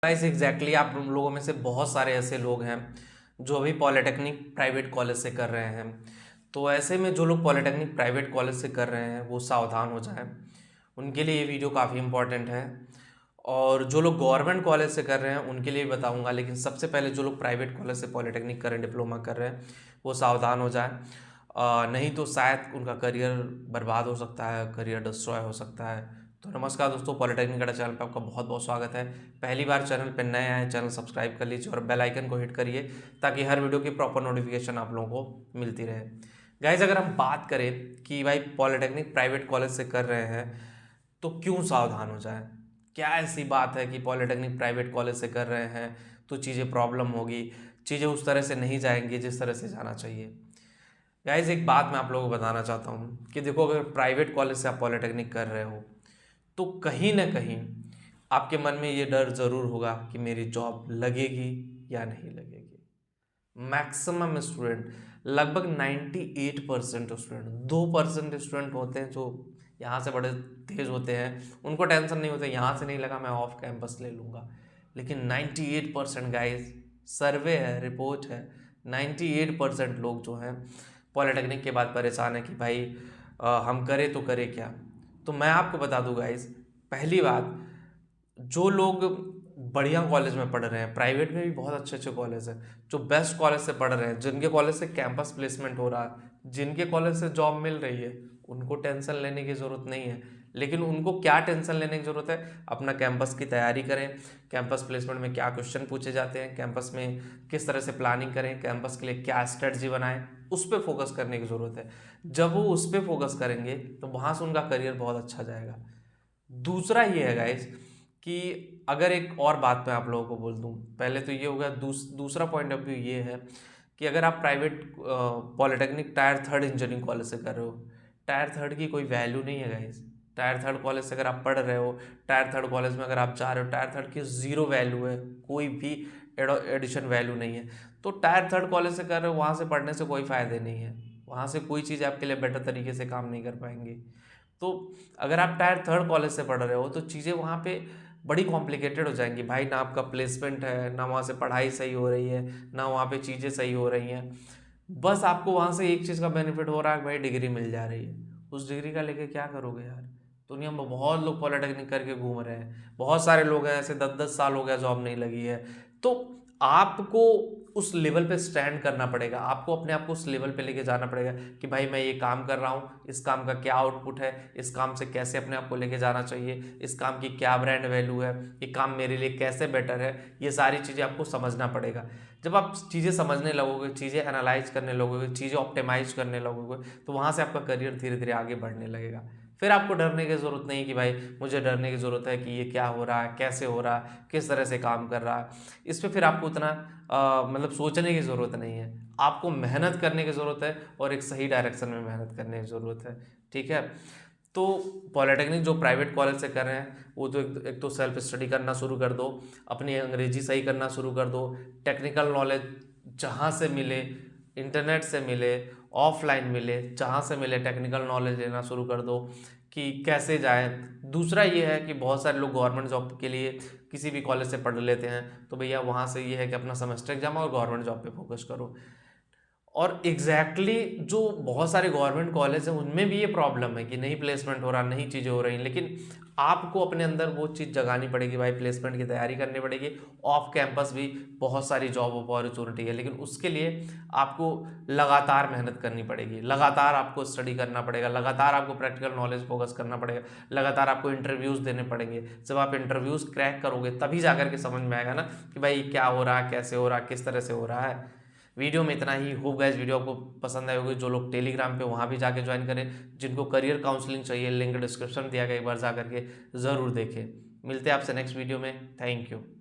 Guys exactly आप लोगों में से बहुत सारे ऐसे लोग हैं जो अभी पॉलिटेक्निक प्राइवेट कॉलेज से कर रहे हैं। तो ऐसे में जो लोग पॉलिटेक्निक प्राइवेट कॉलेज से कर रहे हैं वो सावधान हो जाएं, उनके लिए ये वीडियो काफ़ी इंपॉर्टेंट है। और जो लोग गवर्नमेंट कॉलेज से कर रहे हैं उनके लिए भी बताऊंगा, लेकिन सबसे पहले जो लोग प्राइवेट कॉलेज से पॉलिटेक्निक कर रहे हैं, डिप्लोमा कर रहे हैं, वो सावधान हो जाएं। नहीं तो शायद उनका करियर बर्बाद हो सकता है, करियर डिस्ट्रॉय हो सकता है। तो नमस्कार दोस्तों, पॉलिटेक्निक अड्डा चैनल पर आपका बहुत बहुत स्वागत है। पहली बार चैनल पर नए आए, चैनल सब्सक्राइब कर लीजिए और बेल आइकन को हिट करिए ताकि हर वीडियो की प्रॉपर नोटिफिकेशन आप लोगों को मिलती रहे। गाइज, अगर हम बात करें कि भाई पॉलिटेक्निक प्राइवेट कॉलेज से कर रहे हैं तो क्यों सावधान हो जाए, क्या ऐसी बात है कि पॉलिटेक्निक प्राइवेट कॉलेज से कर रहे हैं तो चीज़ें प्रॉब्लम होगी, चीज़ें उस तरह से नहीं जाएंगी जिस तरह से जाना चाहिए। गाइज, एक बात मैं आप लोगों को बताना चाहता हूँ कि देखो, अगर प्राइवेट कॉलेज से आप पॉलिटेक्निक कर रहे हो तो कहीं ना कहीं आपके मन में ये डर ज़रूर होगा कि मेरी जॉब लगेगी या नहीं लगेगी। मैक्सिमम स्टूडेंट, लगभग 98% स्टूडेंट, 2% स्टूडेंट होते हैं जो यहाँ से बड़े तेज होते हैं, उनको टेंशन नहीं होता यहाँ से नहीं लगा मैं ऑफ कैंपस ले लूँगा। लेकिन 98% गाइस, सर्वे है, रिपोर्ट है, 98% लोग जो हैं पॉलिटेक्निक के बाद परेशान है कि भाई हम करें तो करें क्या। तो मैं आपको बता दूं गाइस, पहली बात, जो लोग बढ़िया कॉलेज में पढ़ रहे हैं, प्राइवेट में भी बहुत अच्छे अच्छे कॉलेज हैं, जो बेस्ट कॉलेज से पढ़ रहे हैं, जिनके कॉलेज से कैंपस प्लेसमेंट हो रहा है, जिनके कॉलेज से जॉब मिल रही है, उनको टेंशन लेने की ज़रूरत नहीं है। लेकिन उनको क्या टेंशन लेने की ज़रूरत है, अपना कैंपस की तैयारी करें, कैंपस प्लेसमेंट में क्या क्वेश्चन पूछे जाते हैं, कैंपस में किस तरह से प्लानिंग करें, कैंपस के लिए क्या स्ट्रेटजी बनाएं, उस पर फोकस करने की ज़रूरत है। जब वो उस पर फोकस करेंगे तो वहाँ से उनका करियर बहुत अच्छा जाएगा। दूसरा ये है गाइज कि अगर एक और बात मैं आप लोगों को बोल दूं, पहले तो ये हो गया, दूसरा पॉइंट ऑफ व्यू ये है कि अगर आप private polytechnic tyre third engineering college से कर रहे हो, टायर थर्ड की कोई वैल्यू नहीं है गाइज। टायर थर्ड कॉलेज से अगर आप पढ़ रहे हो, टायर थर्ड कॉलेज में अगर आप जा रहे हो, टायर थर्ड की ज़ीरो वैल्यू है, कोई भी एडिशन वैल्यू नहीं है। तो टायर थर्ड कॉलेज से कर रहे हो, वहाँ से पढ़ने से कोई फ़ायदे नहीं है, वहाँ से कोई चीज़ आपके लिए बेटर तरीके से काम नहीं कर पाएंगे। तो अगर आप टायर थर्ड कॉलेज से पढ़ रहे हो तो चीज़ें वहाँ पे बड़ी कॉम्प्लिकेटेड हो जाएंगी भाई, ना आपका प्लेसमेंट है, ना वहाँ से पढ़ाई सही हो रही है, ना वहाँ पे चीज़ें सही हो रही हैं। बस आपको वहाँ से एक चीज़ का बेनिफिट हो रहा है, भाई डिग्री मिल जा रही है, उस डिग्री का लेके क्या करोगे यार। दुनिया में बहुत लोग पॉलिटेक्निक करके घूम रहे हैं, बहुत सारे लोग हैं ऐसे, 10-10 साल हो गया जॉब नहीं लगी है। तो आपको उस लेवल पे स्टैंड करना पड़ेगा, आपको अपने आप को उस लेवल पे लेके जाना पड़ेगा कि भाई मैं ये काम कर रहा हूँ, इस काम का क्या आउटपुट है, इस काम से कैसे अपने आप को लेके जाना चाहिए, इस काम की क्या ब्रांड वैल्यू है, ये काम मेरे लिए कैसे बेटर है, ये सारी चीज़ें आपको समझना पड़ेगा। जब आप चीज़ें समझने लगोगे, चीज़ें एनालाइज करने लगोगे, चीज़ें ऑप्टिमाइज करने लगोगे, तो वहाँ से आपका करियर धीरे धीरे आगे बढ़ने लगेगा। फिर आपको डरने की ज़रूरत नहीं कि भाई मुझे डरने की ज़रूरत है कि ये क्या हो रहा है, कैसे हो रहा है, किस तरह से काम कर रहा है। इस पर फिर आपको उतना मतलब सोचने की ज़रूरत नहीं है, आपको मेहनत करने की ज़रूरत है और एक सही डायरेक्शन में मेहनत करने की ज़रूरत है। ठीक है, तो पॉलिटेक्निक जो प्राइवेट कॉलेज से कर रहे हैं वो तो एक तो सेल्फ स्टडी करना शुरू कर दो, अपनी अंग्रेजी सही करना शुरू कर दो, टेक्निकल नॉलेज जहाँ से मिले, इंटरनेट से मिले, ऑफलाइन मिले, जहाँ से मिले टेक्निकल नॉलेज लेना शुरू कर दो कि कैसे जाए। दूसरा ये है कि बहुत सारे लोग गवर्नमेंट जॉब के लिए किसी भी कॉलेज से पढ़ लेते हैं, तो भैया वहाँ से ये है कि अपना सेमेस्टर एग्जाम और गवर्नमेंट जॉब पे फोकस करो। और जो बहुत सारे गवर्नमेंट कॉलेज हैं उनमें भी ये प्रॉब्लम है कि नहीं प्लेसमेंट हो रहा, नहीं चीज़ें हो रही, लेकिन आपको अपने अंदर वो चीज़ जगानी पड़ेगी भाई, प्लेसमेंट की तैयारी करनी पड़ेगी। ऑफ कैंपस भी बहुत सारी जॉब अपॉर्चुनिटी है, लेकिन उसके लिए आपको लगातार मेहनत करनी पड़ेगी, लगातार आपको स्टडी करना पड़ेगा, लगातार आपको प्रैक्टिकल नॉलेज फोकस करना पड़ेगा, लगातार आपको इंटरव्यूज़ देने पड़ेंगे। जब आप इंटरव्यूज़ क्रैक करोगे तभी जा करके समझ में आएगा ना कि भाई क्या हो रहा है, कैसे हो रहा है, किस तरह से हो रहा है। वीडियो में इतना ही। होप गाइस वीडियो आपको पसंद आई होगी। जो लोग टेलीग्राम पे, वहाँ भी जाके ज्वाइन करें, जिनको करियर काउंसलिंग चाहिए, लिंक डिस्क्रिप्शन दिया गया, एक बार जा करके ज़रूर देखें। मिलते हैं आपसे नेक्स्ट वीडियो में। Thank you.